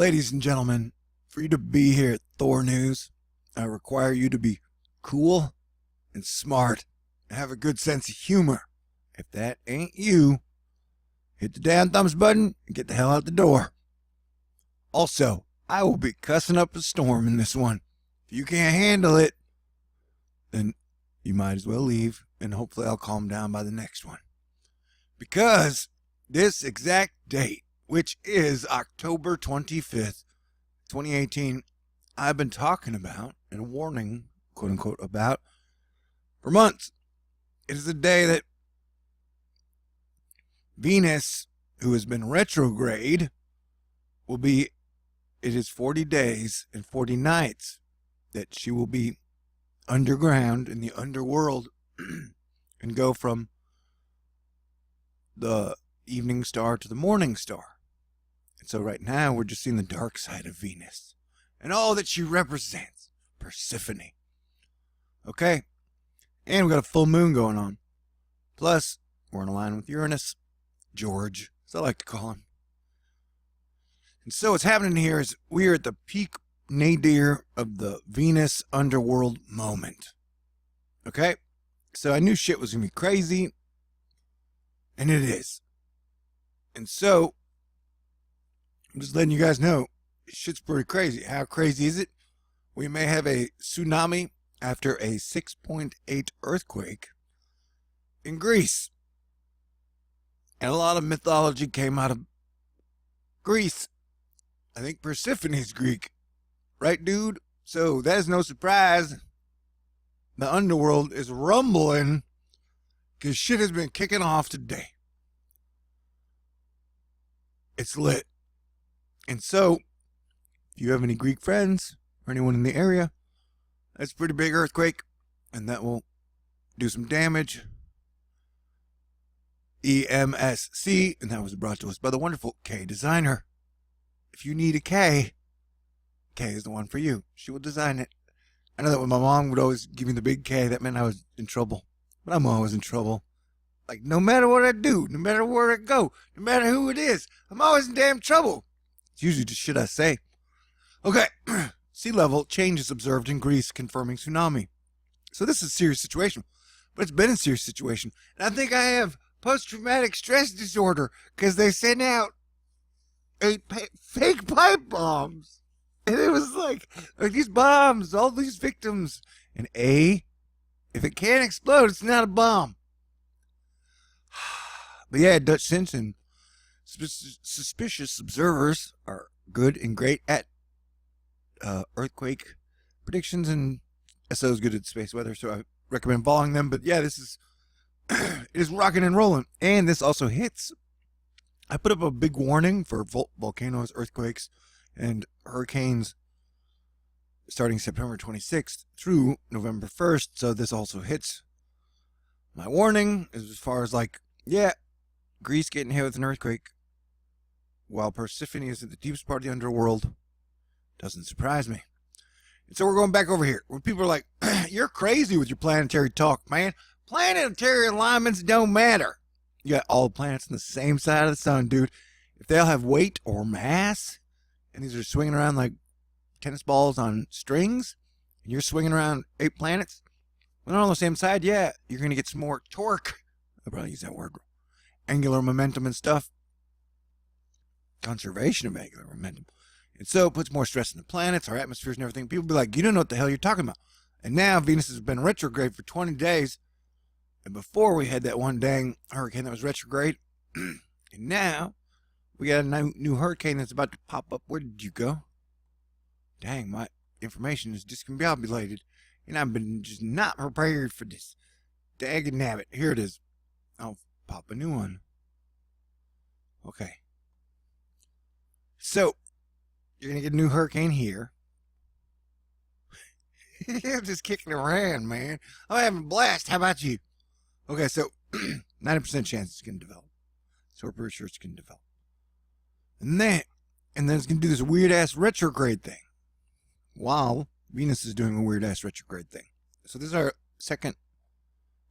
Ladies and gentlemen, for you to be here at Thor News, I require you to be cool and smart and have a good sense of humor. If that ain't you, hit the down thumbs button and get the hell out the door. Also, I will be cussing up a storm in this one. If you can't handle it, then you might as well leave, and hopefully I'll calm down by the next one. Because this exact date, which is October 25th, 2018, I've been talking about and warning, quote unquote, about for months. It is a day that Venus, who has been retrograde, it is 40 days and 40 nights that she will be underground in the underworld and go from the evening star to the morning star. And so right now we're just seeing the dark side of Venus and all that she represents. Persephone. Okay? And we got a full moon going on. Plus, we're in a line with Uranus. George, as I like to call him. And so what's happening here is we are at the peak nadir of the Venus underworld moment. Okay? So I knew shit was going to be crazy. And it is. And so, I'm just letting you guys know, shit's pretty crazy. How crazy is it? We may have a tsunami after a 6.8 earthquake in Greece. And a lot of mythology came out of Greece. I think Persephone's Greek. Right, dude? So that is no surprise. The underworld is rumbling because shit has been kicking off today. It's lit. And so, if you have any Greek friends or anyone in the area, that's a pretty big earthquake, and that will do some damage. EMSC, and that was brought to us by the wonderful K Designer. If you need a K is the one for you. She will design it. I know that when my mom would always give me the big K, that meant I was in trouble. But I'm always in trouble. Like, no matter what I do, no matter where I go, no matter who it is, I'm always in damn trouble. It's usually just shit I say. Okay. Sea level changes observed in Greece confirming tsunami. So this is a serious situation. But it's been a serious situation. And I think I have post-traumatic stress disorder because they sent out 8 fake pipe bombs. And it was like these bombs, all these victims. And if it can't explode, it's not a bomb. But yeah, Dutch sense and suspicious observers are good and great at earthquake predictions, and SO is good at space weather, so I recommend following them. But yeah, this is it is rocking and rolling, and this also hits. I put up a big warning for volcanoes, earthquakes, and hurricanes starting September 26th through November 1st, so this also hits. My warning is as far as like, yeah, Greece getting hit with an earthquake while Persephone is at the deepest part of the underworld doesn't surprise me. And so we're going back over here where people are like, you're crazy with your planetary talk, man. Planetary alignments don't matter. You got all the planets on the same side of the sun, dude. If they'll have weight or mass, and these are swinging around like tennis balls on strings, and you're swinging around 8 planets, when they're on the same side, yeah, you're going to get some more torque. I'll probably use that word. Angular momentum and stuff. Conservation of angular momentum. And so it puts more stress on the planets, our atmospheres and everything. People be like, you don't know what the hell you're talking about. And now Venus has been retrograde for 20 days. And before we had that one dang hurricane that was retrograde. And now we got a new hurricane that's about to pop up. Where did you go? Dang, my information is discombobulated. And I've been just not prepared for this. Dag and nabbit. Here it is. I'll pop a new one. Okay. So, you're going to get a new hurricane here. I'm just kicking around, man. I'm having a blast. How about you? Okay, so 90% chance it's going to develop. So we're pretty sure it's going to develop. And then it's going to do this weird-ass retrograde thing. While Venus is doing a weird-ass retrograde thing. So this is our second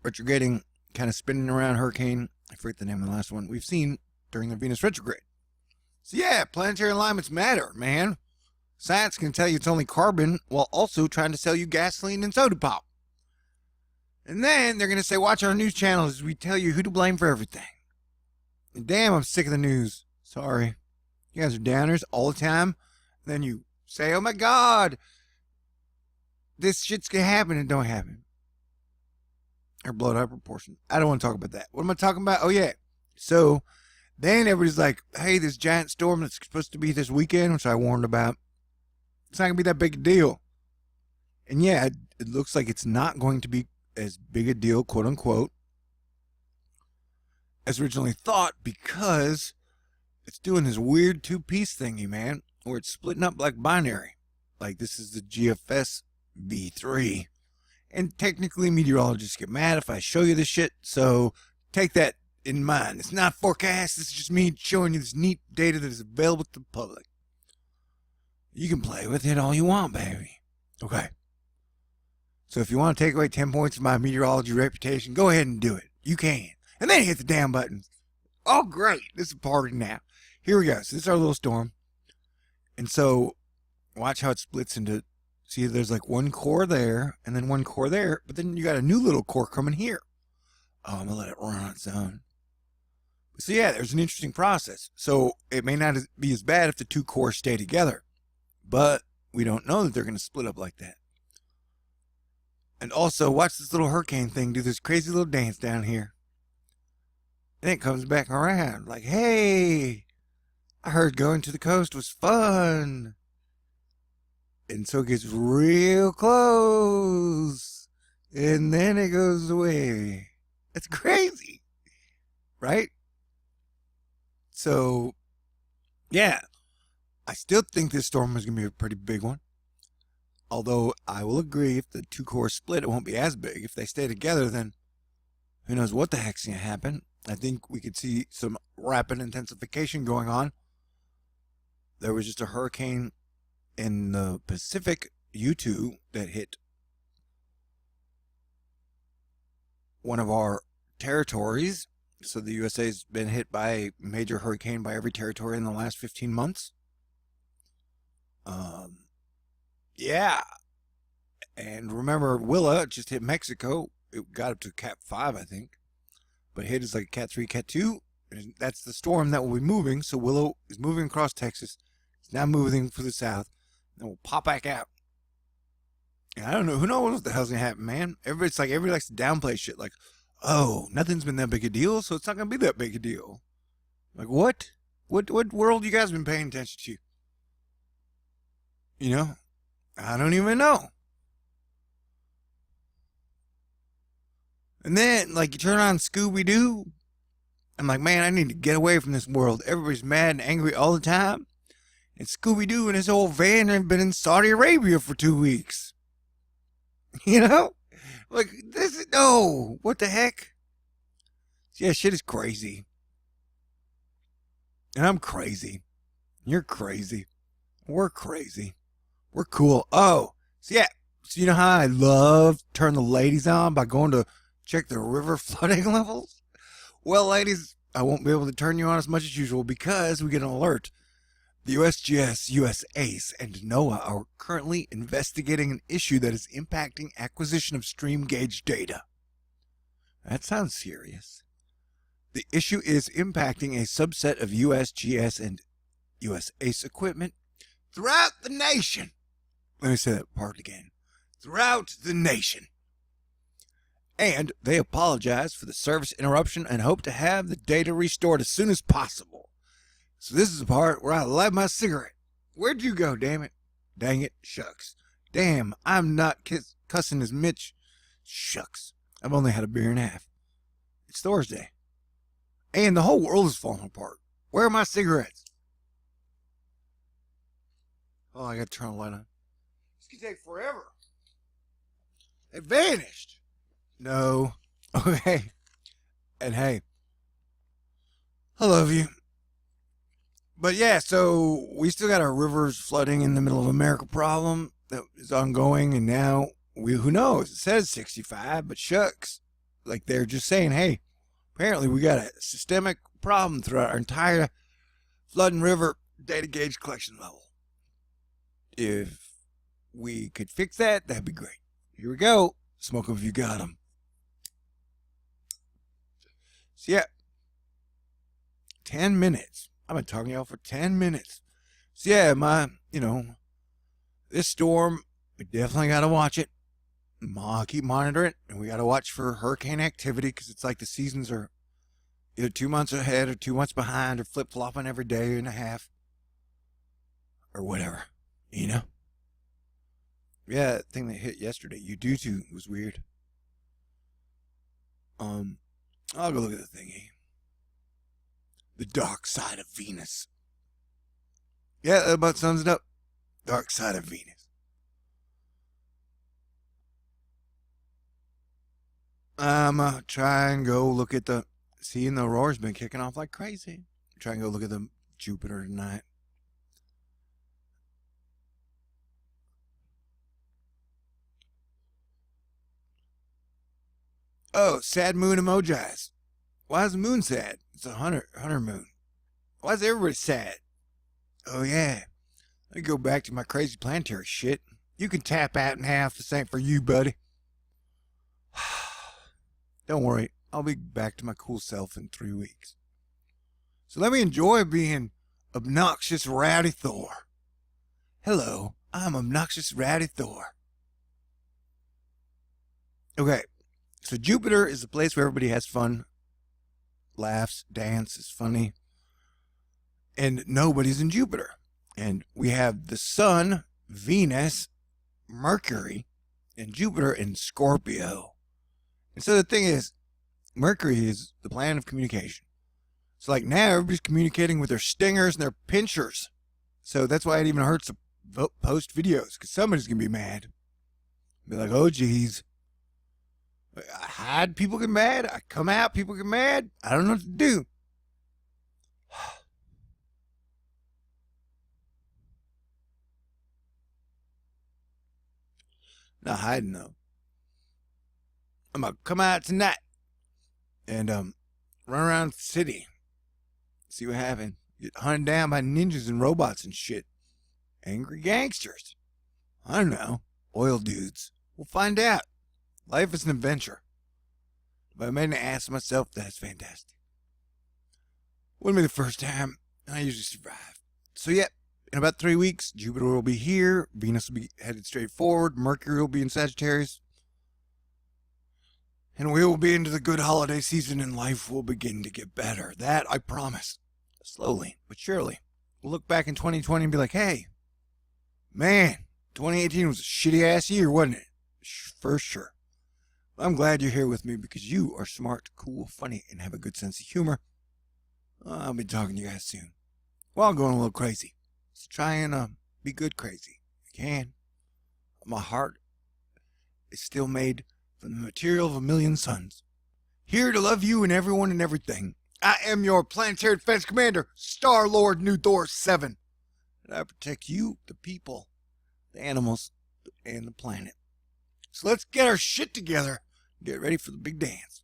retrograding, kind of spinning around hurricane. I forget the name of the last one we've seen during the Venus retrograde. So yeah, planetary alignments matter, man. Science can tell you it's only carbon while also trying to sell you gasoline and soda pop. And then they're going to say, watch our news channels as we tell you who to blame for everything. And damn, I'm sick of the news. Sorry. You guys are downers all the time. And then you say, oh my God, this shit's going to happen and don't happen. Or blow it out of proportion. I don't want to talk about that. What am I talking about? Oh yeah. So then everybody's like, hey, this giant storm that's supposed to be this weekend, which I warned about, it's not going to be that big a deal. And yeah, it looks like it's not going to be as big a deal, quote unquote, as originally thought, because it's doing this weird two-piece thingy, man, where it's splitting up like binary. Like this is the GFS V3. And technically meteorologists get mad if I show you this shit, so take that in mind. It's not forecast, it's just me showing you this neat data that is available to the public. You can play with it all you want, baby. Okay. So if you want to take away 10 points of my meteorology reputation, go ahead and do it. You can. And then hit the damn buttons. Oh, great. This is a party now. Here we go. So this is our little storm. And so watch how it splits into, see, there's like one core there and then one core there. But then you got a new little core coming here. Oh, I'm going to let it run on its own. So yeah, there's an interesting process. So it may not be as bad if the two cores stay together. But we don't know that they're going to split up like that. And also, watch this little hurricane thing do this crazy little dance down here. Then it comes back around like, hey, I heard going to the coast was fun. And so it gets real close. And then it goes away. It's crazy. Right? So, yeah. I still think this storm is going to be a pretty big one. Although I will agree, if the two cores split, it won't be as big. If they stay together, then who knows what the heck's going to happen. I think we could see some rapid intensification going on. There was just a hurricane in the Pacific, U2, that hit one of our territories. So the USA's been hit by a major hurricane by every territory in the last 15 months. Yeah. And remember, Willa just hit Mexico. It got up to Cat 5, I think. But hit is like Cat 3, Cat 2. And that's the storm that will be moving. So Willow is moving across Texas. It's now moving for the south. And will pop back out. And I don't know. Who knows what the hell's going to happen, man? Everybody likes to downplay shit. Like, oh, nothing's been that big a deal, so it's not going to be that big a deal. Like, what? What world you guys been paying attention to? You know? I don't even know. And then, like, you turn on Scooby-Doo. I'm like, man, I need to get away from this world. Everybody's mad and angry all the time. And Scooby-Doo and his old van have been in Saudi Arabia for 2 weeks. You know? Like, no. What the heck? Yeah, shit is crazy. And I'm crazy. You're crazy. We're crazy. We're cool. Oh, so yeah. So you know how I love to turn the ladies on by going to check the river flooding levels? Well, ladies, I won't be able to turn you on as much as usual because we get an alert. The USGS, US ACE, and NOAA are currently investigating an issue that is impacting acquisition of stream gauge data. That sounds serious. The issue is impacting a subset of USGS and US ACE equipment throughout the nation. Let me say that part again. Throughout the nation. And they apologize for the service interruption and hope to have the data restored as soon as possible. So this is the part where I light my cigarette. Where'd you go, damn it? Dang it, shucks. Damn, I'm not cussing as Mitch. Shucks, I've only had a beer and a half. It's Thursday. And the whole world is falling apart. Where are my cigarettes? Oh, I gotta turn the light on. This could take forever. They vanished. No. Okay. And hey, I love you. But yeah, so we still got our rivers flooding in the middle of America problem that is ongoing. And now, who knows? It says 65, but shucks. Like they're just saying, hey, apparently we got a systemic problem throughout our entire Flood and river data gauge collection level. If we could fix that, that'd be great. Here we go. Smoke 'em if you got 'em. So yeah, 10 minutes. I've been talking to y'all for 10 minutes. So yeah, this storm, we definitely got to watch it. Keep monitoring it, and we got to watch for hurricane activity, because it's like the seasons are either 2 months ahead or 2 months behind, or flip-flopping every day and a half, or whatever, Yeah, that thing that hit yesterday, Udutu, was weird. I'll go look at the thingy. The dark side of Venus. Yeah, that about sums it up. Dark side of Venus. I'm try and go look at seeing the aurora's been kicking off like crazy. Try and go look at the Jupiter tonight. Oh, sad moon emojis. Why is the moon sad? It's a hunter moon. Why is everybody sad? Oh yeah. Let me go back to my crazy planetary shit. You can tap out in half. This ain't for you, buddy. Don't worry. I'll be back to my cool self in 3 weeks. So let me enjoy being obnoxious rowdy Thor. Hello, I'm obnoxious rowdy Thor. Okay, so Jupiter is the place where everybody has fun, laughs, dances, funny, and nobody's in Jupiter. And we have the Sun, Venus, Mercury, and Jupiter in Scorpio. And so the thing is, Mercury is the planet of communication. So like now everybody's communicating with their stingers and their pinchers. So that's why it even hurts to post videos, because somebody's going to be mad. Be like, oh geez. I hide, people get mad. I come out, people get mad. I don't know what to do. Not hiding though. I'm gonna come out tonight and run around the city, see what happens. Get hunted down by ninjas and robots and shit. Angry gangsters. I don't know. Oil dudes. We'll find out. Life is an adventure. But I made an ass of myself. That's fantastic. Wouldn't be the first time. I usually survive. So yeah, in about 3 weeks, Jupiter will be here. Venus will be headed straight forward. Mercury will be in Sagittarius. And we will be into the good holiday season, and life will begin to get better. That I promise. Slowly, but surely. We'll look back in 2020 and be like, hey, man, 2018 was a shitty ass year, wasn't it? For sure. I'm glad you're here with me, because you are smart, cool, funny, and have a good sense of humor. I'll be talking to you guys soon. Well, I'm going a little crazy. So try and be good crazy. If you can. My heart is still made from the material of a million suns. Here to love you and everyone and everything. I am your planetary defense commander, Star-Lord New Thor 7. And I protect you, the people, the animals, and the planet. So let's get our shit together and get ready for the big dance.